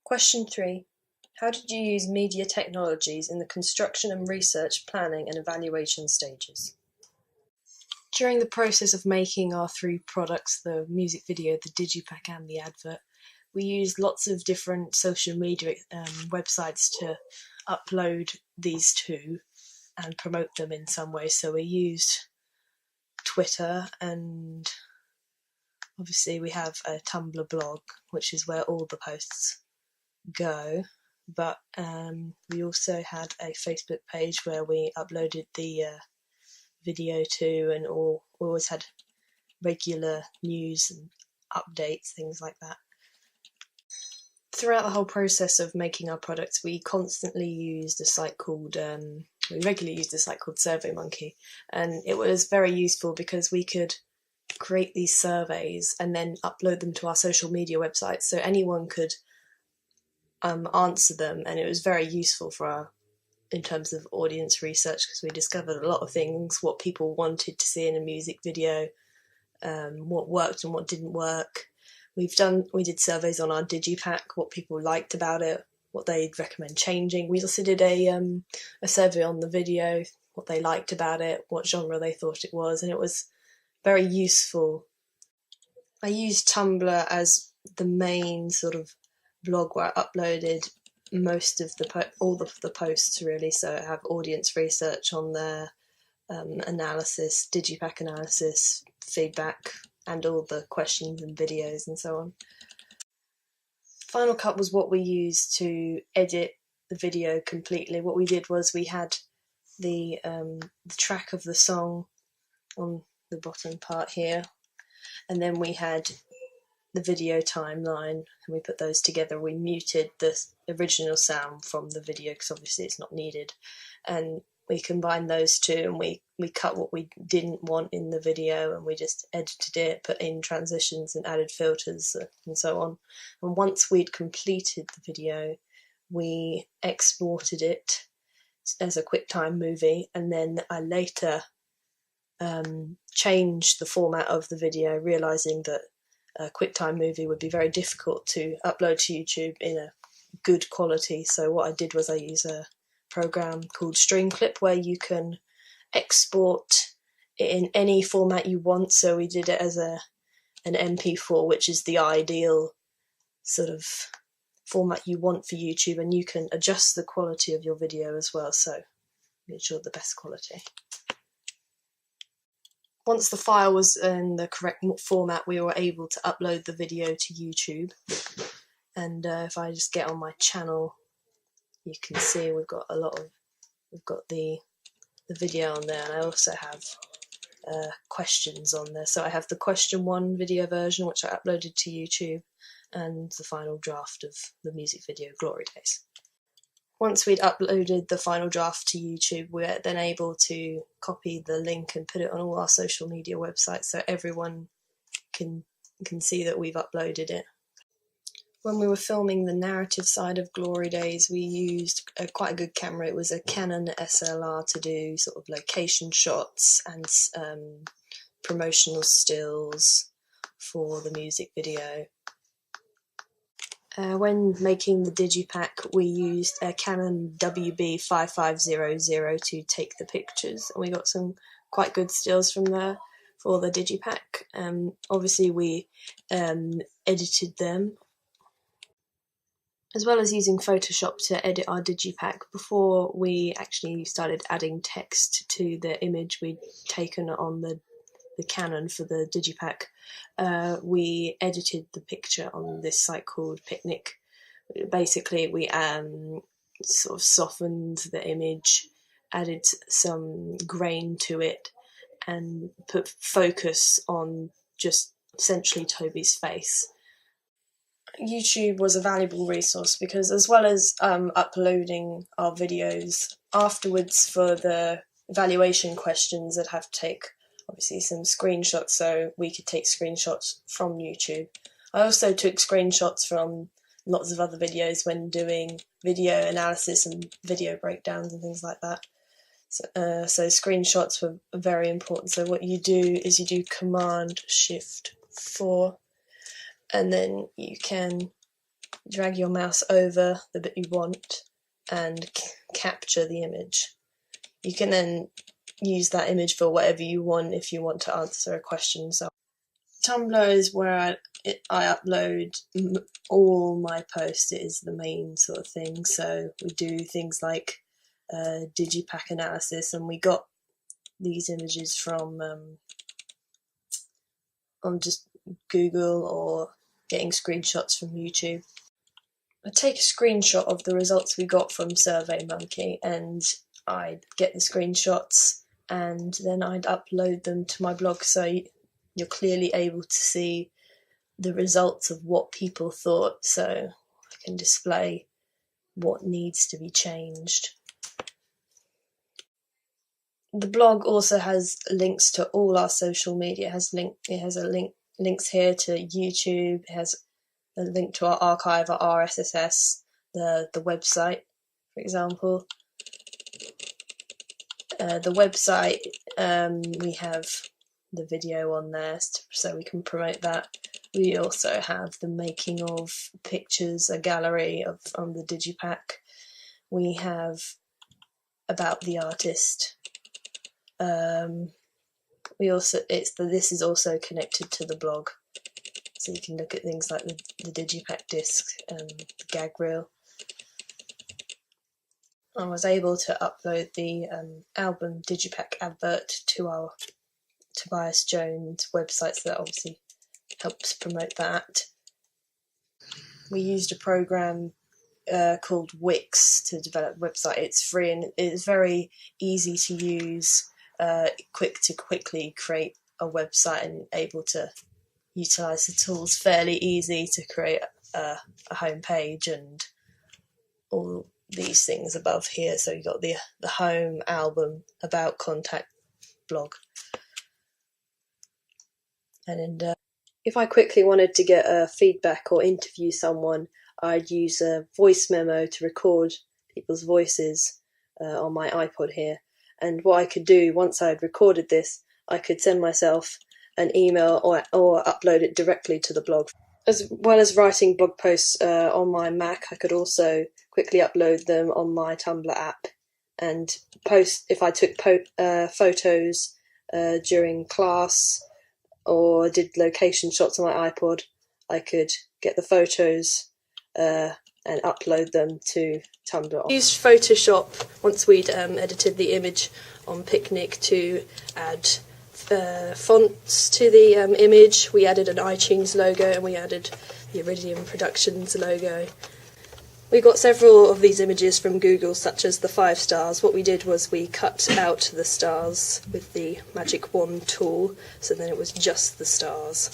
Question 3. How did you use media technologies in the construction and research, planning and evaluation stages? During the process of making our 3 products, the music video, the digipack and the advert, we used lots of different social media websites to upload these 2 and promote them in some way. So we used Twitter, and obviously we have a Tumblr blog, which is where all the posts go, but we also had a Facebook page where we uploaded the video to, and always had regular news and updates, things like that. Throughout the whole process of making our products, we constantly used a site called, we regularly used a site called SurveyMonkey, and it was very useful because we could create these surveys and then upload them to our social media websites so anyone could answer them, and it was very useful for our, in terms of audience research, because we discovered a lot of things, what people wanted to see in a music video, what worked and what didn't work. We did surveys on our digipack, what people liked about it, what they'd recommend changing. We also did a survey on the video, what they liked about it, what genre they thought it was, and it was very useful. I used Tumblr as the main sort of blog where I uploaded most of all of the posts, really. So I have audience research on there, analysis, digipack analysis, feedback, and all the questions and videos and so on. Final Cut was what we used to edit the video completely. What we did was we had the track of the song on the bottom part here, and then we had the video timeline, and we put those together. We muted the original sound from the video because obviously it's not needed, and we combined those 2, and we cut what we didn't want in the video, and we just edited it, put in transitions and added filters and so on. And once we'd completed the video, we exported it as a QuickTime movie, and then I later changed the format of the video, realising that a QuickTime movie would be very difficult to upload to YouTube in a good quality. So what I did was I used a program called Streamclip where you can export it in any format you want. So we did it as an MP4, which is the ideal sort of format you want for YouTube, and you can adjust the quality of your video as well, so make sure the best quality. Once the file was in the correct format, we were able to upload the video to YouTube. And if I just get on my channel, you can see we've got the video on there, and I also have questions on there. So I have the question 1 video version, which I uploaded to YouTube, and the final draft of the music video, Glory Days. Once we'd uploaded the final draft to YouTube, we were then able to copy the link and put it on all our social media websites so everyone can see that we've uploaded it. When we were filming the narrative side of Glory Days, we used quite a good camera. It was a Canon SLR to do sort of location shots and promotional stills for the music video. When making the digipack, we used a Canon WB5500 to take the pictures, and we got some quite good stills from there for the digipack. Obviously we edited them, as well as using Photoshop to edit our digipack. Before we actually started adding text to the image we'd taken on the Canon for the digipack, we edited the picture on this site called Picnic. Basically we sort of softened the image, added some grain to it, and put focus on just essentially Toby's face. YouTube was a valuable resource because, as well as uploading our videos afterwards for the evaluation questions, I'd have to take obviously some screenshots so we could take screenshots from YouTube. I also took screenshots from lots of other videos when doing video analysis and video breakdowns and things like that. So screenshots were very important. So what you do is you do Command-Shift-4, and then you can drag your mouse over the bit you want and capture the image. You can then use that image for whatever you want if you want to answer a question. So Tumblr is where I upload all my posts. It is the main sort of thing. So we do things like digipack analysis, and we got these images from on just Google or getting screenshots from YouTube. I take a screenshot of the results we got from SurveyMonkey, and I'd get the screenshots and then I'd upload them to my blog, so you're clearly able to see the results of what people thought, so I can display what needs to be changed. The blog also has links to all our social media. It has links here to YouTube. It has a link to our archive, our RSS, the website, for example. The website, we have the video on there, so we can promote that. We also have the making of pictures, a gallery on the digipack. We have about the artist. This is also connected to the blog, so you can look at things like the digipack disc and the gag reel. I was able to upload the album digipack advert to our Tobias Jones website, so that obviously helps promote that. We used a program called Wix to develop the website. It's free and it's very easy to use, quickly create a website and able to utilise the tools. Fairly easy to create a home page and all these things above here. So you've got the home, album, about, contact, blog. And if I quickly wanted to get feedback or interview someone, I'd use a voice memo to record people's voices on my iPod here. And what I could do, once I had recorded this, I could send myself an email or upload it directly to the blog. As well as writing blog posts on my Mac, I could also quickly upload them on my Tumblr app and post. If I took photos during class or did location shots on my iPod, I could get the photos and upload them to Tumblr. I used Photoshop once we'd edited the image on Picnic to add fonts to the image. We added an iTunes logo and we added the Iridium Productions logo. We got several of these images from Google, such as the 5 stars. What we did was we cut out the stars with the magic wand tool, so then it was just the stars.